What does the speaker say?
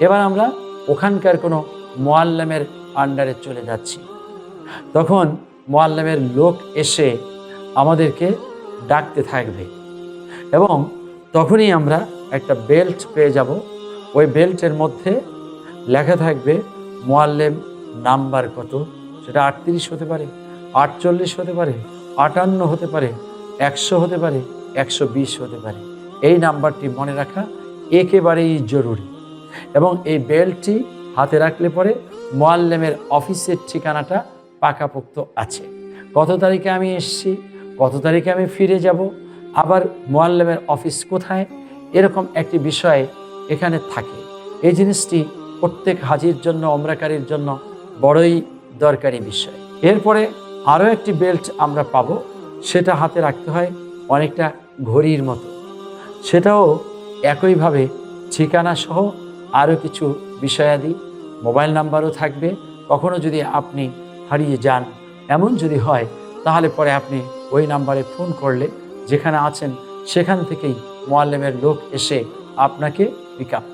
এবার আমরা ওখানকার কোনো মুআল্লিমের আন্ডারে চলে যাচ্ছি। তখন মুআল্লিমের লোক এসে আমাদেরকে ডাকতে থাকবে এবং তখনই আমরা একটা বেল্ট পেয়ে যাব। ওই বেল্টের মধ্যে লেখা থাকবে মুআল্লিম নাম্বার কত, সেটা 38 হতে পারে, 48 হতে পারে, 58 হতে পারে, 100 হতে পারে, 120 হতে পারে। এই নাম্বারটি মনে রাখা একেবারেই জরুরি এবং এই বেল্টটি হাতে রাখলে পরে মুআল্লিমের অফিসের ঠিকানাটা পাকাপোক্ত আছে। কত তারিখে আমি এসেছি, কত তারিখে আমি ফিরে যাব, আবার মুআল্লিমের অফিস কোথায়, এরকম একটি বিষয় এখানে থাকে। এই জিনিসটি প্রত্যেক হাজির জন্য, ওমরাকারীর জন্য বড়ই দরকারি বিষয়। এরপরে আরও একটি বেল্ট আমরা পাবো, সেটা হাতে রাখতে হয় অনেকটা ঘড়ির মতো। সেটাও একইভাবে ঠিকানা সহ আরও কিছু বিষয়াদি, মোবাইল নাম্বারও থাকবে। কখনো যদি আপনি হারিয়ে যান, এমন যদি হয়, তাহলে পরে আপনি ওই নাম্বারে ফোন করলে যেখানে আছেন সেখান থেকেই মুআল্লিমের লোক এসে আপনাকে পিক আপ